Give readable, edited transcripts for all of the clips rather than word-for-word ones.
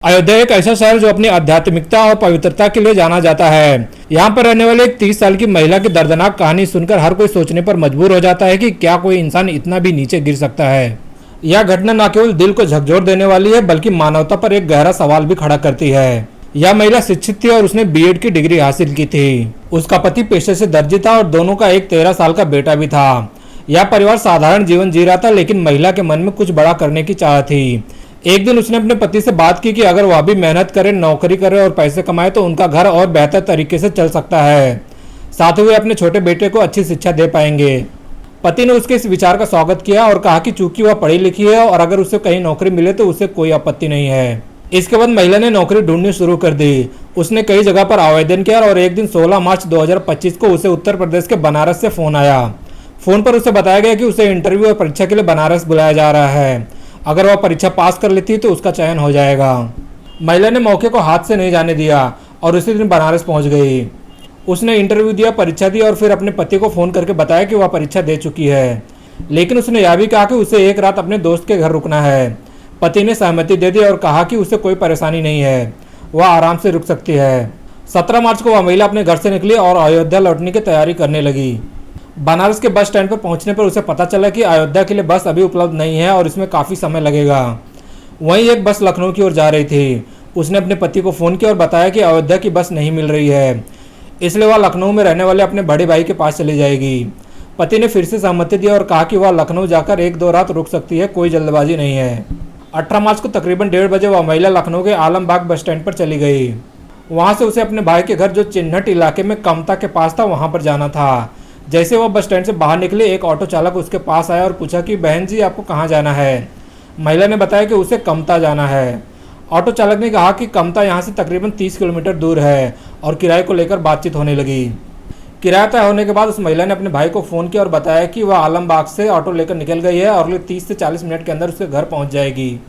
अयोध्या एक ऐसा शहर जो अपनी आध्यात्मिकता और पवित्रता के लिए जाना जाता है। यहाँ पर रहने वाले एक 30 साल की महिला की दर्दनाक कहानी सुनकर हर कोई सोचने पर मजबूर हो जाता है कि क्या कोई इंसान इतना भी नीचे गिर सकता है। यह घटना न केवल दिल को झकझोर देने वाली है बल्कि मानवता पर एक गहरा सवाल भी खड़ा करती है। यह महिला शिक्षित थी और उसने बीएड की डिग्री हासिल की थी। उसका पति पेशे से दर्जी था और दोनों का एक 13 साल का बेटा भी था। यह परिवार साधारण जीवन जी रहा था, लेकिन महिला के मन में कुछ बड़ा करने की चाह थी। एक दिन उसने अपने पति से बात की कि अगर वह भी मेहनत करे, नौकरी करे और पैसे कमाए तो उनका घर और बेहतर तरीके से चल सकता है। साथ ही वे अपने छोटे बेटे को अच्छी शिक्षा दे पाएंगे। पति ने उसके इस विचार का स्वागत किया और कहा कि चूंकि वह पढ़ी लिखी है और अगर उसे कहीं नौकरी मिले तो उसे कोई आपत्ति नहीं है। इसके बाद महिला ने नौकरी ढूंढनी शुरू कर दी। उसने कई जगह पर आवेदन किया और एक दिन 16 मार्च 2025 को उसे उत्तर प्रदेश के बनारस से फोन आया। फोन पर उसे बताया गया कि उसे इंटरव्यू और परीक्षा के लिए बनारस बुलाया जा रहा है। अगर वह परीक्षा पास कर लेती तो उसका चयन हो जाएगा। महिला ने मौके को हाथ से नहीं जाने दिया और उसी दिन बनारस पहुंच गई। उसने इंटरव्यू दिया, परीक्षा दी और फिर अपने पति को फोन करके बताया कि वह परीक्षा दे चुकी है। लेकिन उसने यह भी कहा कि उसे एक रात अपने दोस्त के घर रुकना है। पति ने सहमति दे दी और कहा कि उसे कोई परेशानी नहीं है, वह आराम से रुक सकती है। 17 मार्च को वह महिला अपने घर से निकली और अयोध्या लौटने की तैयारी करने लगी। बनारस के बस स्टैंड पर पहुंचने पर उसे पता चला कि अयोध्या के लिए बस अभी उपलब्ध नहीं है और इसमें काफ़ी समय लगेगा। वहीं एक बस लखनऊ की ओर जा रही थी। उसने अपने पति को फ़ोन किया और बताया कि अयोध्या की बस नहीं मिल रही है, इसलिए वह लखनऊ में रहने वाले अपने बड़े भाई के पास चली जाएगी। पति ने फिर से सहमति दी और कहा कि वह लखनऊ जाकर 1-2 रात रुक सकती है, कोई जल्दबाजी नहीं है। 18 मार्च को तकरीबन 1:30 बजे वह महिला लखनऊ के आलमबाग बस स्टैंड पर चली गई। वहाँ से उसे अपने भाई के घर जो चिन्हट इलाके में कमता के पास था वहाँ पर जाना था। जैसे वह बस स्टैंड से बाहर निकले, एक ऑटो चालक उसके पास आया और पूछा कि बहन जी आपको कहाँ जाना है। महिला ने बताया कि उसे कमता जाना है। ऑटो चालक ने कहा कि कमता यहाँ से तकरीबन 30 किलोमीटर दूर है और किराए को लेकर बातचीत होने लगी। किराया तय होने के बाद उस महिला ने अपने भाई को फ़ोन किया और बताया कि वह आलमबाग से ऑटो लेकर निकल गई है और अगले 30 से 40 मिनट के अंदर उसके घर पहुँच जाएगी।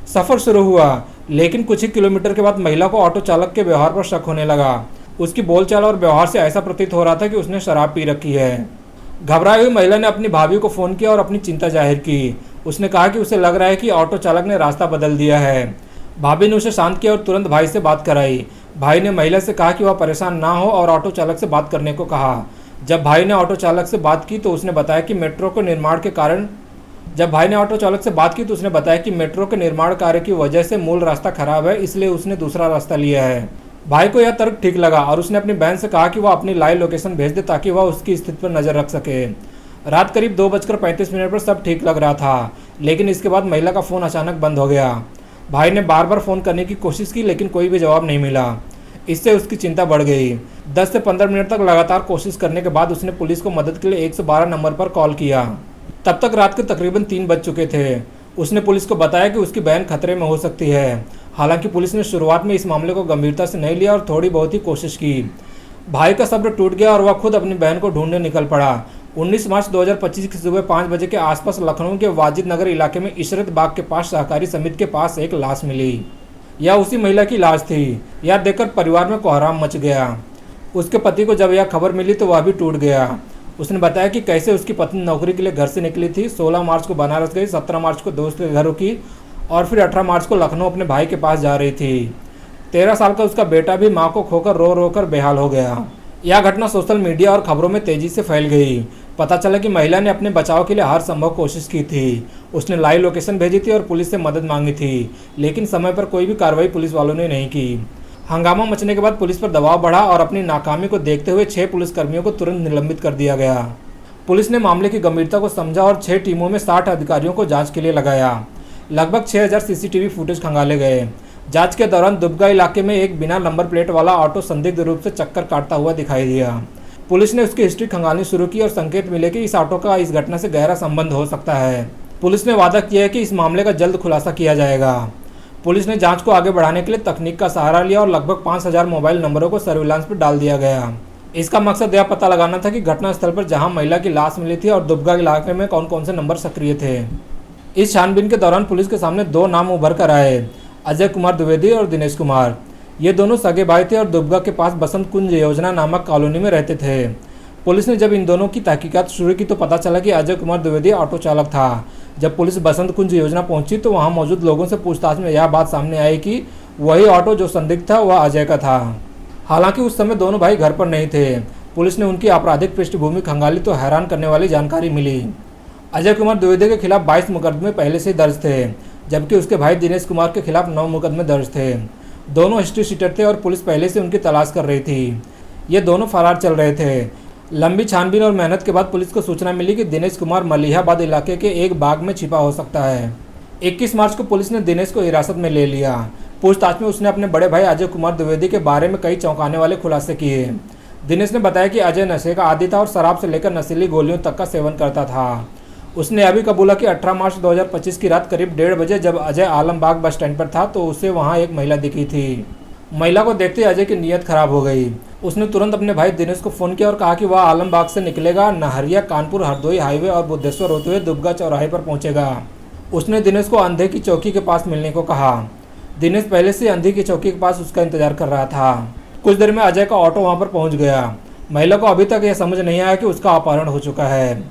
सफ़र शुरू हुआ, लेकिन कुछ ही किलोमीटर के बाद महिला को ऑटो चालक के व्यवहार पर शक होने लगा। उसकी बोलचाल और व्यवहार से ऐसा प्रतीत हो रहा था कि उसने शराब पी रखी है। घबराई हुई महिला ने अपनी भाभी को फ़ोन किया और अपनी चिंता जाहिर की। उसने कहा कि उसे लग रहा है कि ऑटो चालक ने रास्ता बदल दिया है। भाभी ने उसे शांत किया और तुरंत भाई से बात कराई। भाई ने महिला से कहा कि वह परेशान ना हो और ऑटो चालक से बात करने को कहा। जब भाई ने ऑटो चालक से बात की तो उसने बताया कि मेट्रो के निर्माण कार्य की वजह से मूल रास्ता खराब है, इसलिए उसने दूसरा रास्ता लिया है। भाई को यह तर्क ठीक लगा और उसने अपनी बहन से कहा कि वह अपनी लाइव लोकेशन भेज दे ताकि वह उसकी स्थिति पर नज़र रख सके। रात करीब 2:35 पर सब ठीक लग रहा था, लेकिन इसके बाद महिला का फ़ोन अचानक बंद हो गया। भाई ने बार बार फ़ोन करने की कोशिश की, लेकिन कोई भी जवाब नहीं मिला। इससे उसकी चिंता बढ़ गई। 10 से 15 मिनट तक लगातार कोशिश करने के बाद उसने पुलिस को मदद के लिए 112 नंबर पर कॉल किया। तब तक रात के तकरीबन 3 बज चुके थे। उसने पुलिस को बताया कि उसकी बहन खतरे में हो सकती है। हालांकि पुलिस ने शुरुआत में इस मामले को गंभीरता से नहीं लिया और थोड़ी बहुत ही कोशिश की। भाई का सब्र टूट गया और वह खुद अपनी बहन को ढूंढने निकल पड़ा। 19 मार्च 2025 की सुबह 5 बजे के आसपास लखनऊ के वाजिद नगर इलाके में इशरत बाग के पास सहकारी समिति के पास एक लाश मिली। यह उसी महिला की लाश थी। यह देखकर परिवार में कोहराम मच गया। उसके पति को जब यह खबर मिली तो वह भी टूट गया। उसने बताया कि कैसे उसकी पत्नी नौकरी के लिए घर से निकली थी। 16 मार्च को बनारस गई, 17 मार्च को दोस्त के घर रुकी और फिर 18 मार्च को लखनऊ अपने भाई के पास जा रही थी। 13 साल का उसका बेटा भी मां को खोकर रो रो कर बेहाल हो गया। यह घटना सोशल मीडिया और खबरों में तेजी से फैल गई। पता चला कि महिला ने अपने बचाव के लिए हर संभव कोशिश की थी। उसने लाइव लोकेशन भेजी थी और पुलिस से मदद मांगी थी, लेकिन समय पर कोई भी कार्रवाई पुलिस वालों ने नहीं की। हंगामा मचने के बाद पुलिस पर दबाव बढ़ा और अपनी नाकामी को देखते हुए 6 पुलिसकर्मियों को तुरंत निलंबित कर दिया गया। पुलिस ने मामले की गंभीरता को समझा और 6 टीमों में 60 अधिकारियों को जांच के लिए लगाया। लगभग 6000 सीसीटीवी फुटेज खंगाले गए। जांच के दौरान दुबका इलाके में एक बिना नंबर प्लेट वाला ऑटो संदिग्ध रूप से चक्कर काटता हुआ दिखाई दिया। पुलिस ने उसकी हिस्ट्री खंगालनी शुरू की और संकेत मिले कि इस ऑटो का इस घटना से गहरा संबंध हो सकता है। पुलिस ने वादा किया है कि इस मामले का जल्द खुलासा किया जाएगा। पुलिस ने जांच को आगे बढ़ाने के लिए तकनीक का सहारा लिया और लगभग 5000 मोबाइल नंबरों को सर्विलांस पर डाल दिया गया। इसका मकसद यह पता लगाना था कि घटनास्थल पर जहां महिला की लाश मिली थी और दुबका इलाके में कौन कौन से नंबर सक्रिय थे। इस छानबीन के दौरान पुलिस के सामने 2 नाम उभर कर आए, अजय कुमार द्विवेदी और दिनेश कुमार। ये दोनों सगे भाई थे और दुबका के पास बसंत कुंज योजना नामक कॉलोनी में रहते थे। पुलिस ने जब इन दोनों की तहकीकात शुरू की तो पता चला कि अजय कुमार द्विवेदी ऑटो चालक था। जब पुलिस बसंत कुंज योजना पहुंची तो वहां मौजूद लोगों से पूछताछ में यह बात सामने आई कि वही ऑटो जो संदिग्ध था वह अजय का था। हालांकि उस समय दोनों भाई घर पर नहीं थे। पुलिस ने उनकी आपराधिक पृष्ठभूमि खंगाली तो हैरान करने वाली जानकारी मिली। अजय कुमार द्विवेदी के खिलाफ 22 मुकदमे पहले से दर्ज थे, जबकि उसके भाई दिनेश कुमार के खिलाफ 9 मुकदमे दर्ज थे। दोनों हिस्ट्री शीटर थे और पुलिस पहले से उनकी तलाश कर रही थी। ये दोनों फरार चल रहे थे। लंबी छानबीन और मेहनत के बाद पुलिस को सूचना मिली कि दिनेश कुमार मलिहाबाद इलाके के एक बाग में छिपा हो सकता है। 21 मार्च को पुलिस ने दिनेश को हिरासत में ले लिया। पूछताछ में उसने अपने बड़े भाई अजय कुमार द्विवेदी के बारे में कई चौंकाने वाले खुलासे किए। दिनेश ने बताया कि अजय नशे का आदी था और शराब से लेकर नशीली गोलियों तक का सेवन करता था। उसने यह भी कबूला कि 18 मार्च 2025 की रात करीब 1:30 बजे जब अजय आलमबाग बस स्टैंड पर था तो उसे वहां एक महिला दिखी थी। महिला को देखते अजय की नीयत खराब हो गई। उसने तुरंत अपने भाई दिनेश को फ़ोन किया और कहा कि वह आलमबाग से निकलेगा, नहरिया कानपुर हरदोई हाईवे और बुद्धेश्वर होते हुए दुबगा चौराहे पर पहुंचेगा। उसने दिनेश को अंधे की चौकी के पास मिलने को कहा। दिनेश पहले से अंधे की चौकी के पास उसका इंतजार कर रहा था। कुछ देर में अजय का ऑटो वहां पर पहुंच गया। महिला को अभी तक यह समझ नहीं आया कि उसका अपहरण हो चुका है।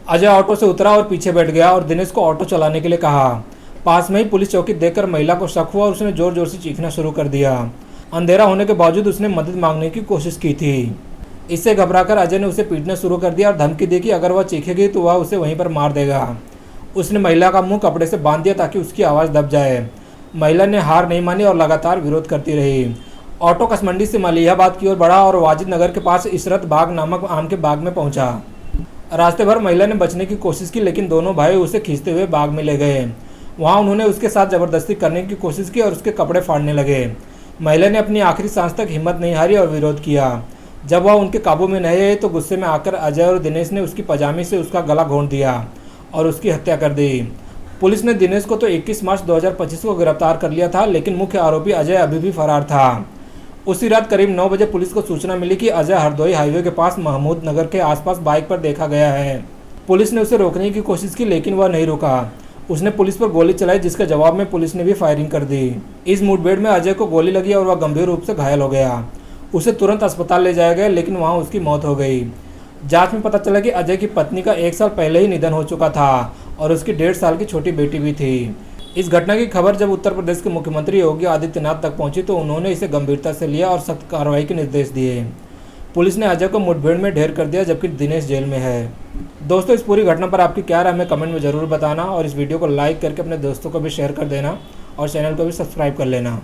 अजय ऑटो से उतरा और पीछे बैठ गया और दिनेश को ऑटो चलाने के लिए कहा। पास में ही पुलिस चौकी देखकर महिला को शक हुआ और उसने जोर जोर से चीखना शुरू कर दिया। अंधेरा होने के बावजूद उसने मदद मांगने की कोशिश की थी। इससे घबराकर अजय ने उसे पीटना शुरू कर दिया और धमकी दी कि अगर वह चीखेगी तो वह उसे वहीं पर मार देगा। उसने महिला का मुंह कपड़े से बांध दिया ताकि उसकी आवाज़ दब जाए। महिला ने हार नहीं मानी और लगातार विरोध करती रही। ऑटो कसमंडी से मलिहाबाद की ओर बढ़ा और वाजिद नगर के पास इशरत बाग नामक आम के बाग में पहुंचा। रास्ते भर महिला ने बचने की कोशिश की, लेकिन दोनों भाई उसे खींचते हुए बाग में ले गए। वहां उन्होंने उसके साथ जबरदस्ती करने की कोशिश की और उसके कपड़े फाड़ने लगे। महिला ने अपनी आखिरी सांस तक हिम्मत नहीं हारी और विरोध किया। जब वह उनके काबू में नहीं आई तो गुस्से में आकर अजय और दिनेश ने उसकी पजामी से उसका गला घोंट दिया और उसकी हत्या कर दी। पुलिस ने दिनेश को तो 21 मार्च 2025 को गिरफ्तार कर लिया था, लेकिन मुख्य आरोपी अजय अभी भी फरार था। उसी रात करीब 9 बजे पुलिस को सूचना मिली कि अजय हरदोई हाईवे के पास महमूद नगर के आसपास बाइक पर देखा गया है। पुलिस ने उसे रोकने की कोशिश की, लेकिन वह नहीं रुका। उसने पुलिस पर गोली चलाई, जिसके जवाब में पुलिस ने भी फायरिंग कर दी। इस मुठभेड़ में अजय को गोली लगी और वह गंभीर रूप से घायल हो गया। उसे तुरंत अस्पताल ले जाया गया, लेकिन वहां उसकी मौत हो गई। जांच में पता चला कि अजय की पत्नी का 1 साल पहले ही निधन हो चुका था और उसकी 1.5 साल की छोटी बेटी भी थी। इस घटना की खबर जब उत्तर प्रदेश के मुख्यमंत्री योगी आदित्यनाथ तक पहुंची तो उन्होंने इसे गंभीरता से लिया और सख्त कार्रवाई के निर्देश दिए। पुलिस ने अजय को मुठभेड़ में ढेर कर दिया, जबकि दिनेश जेल में है। दोस्तों, इस पूरी घटना पर आपकी क्या राय हमें कमेंट में ज़रूर बताना और इस वीडियो को लाइक करके अपने दोस्तों को भी शेयर कर देना और चैनल को भी सब्सक्राइब कर लेना।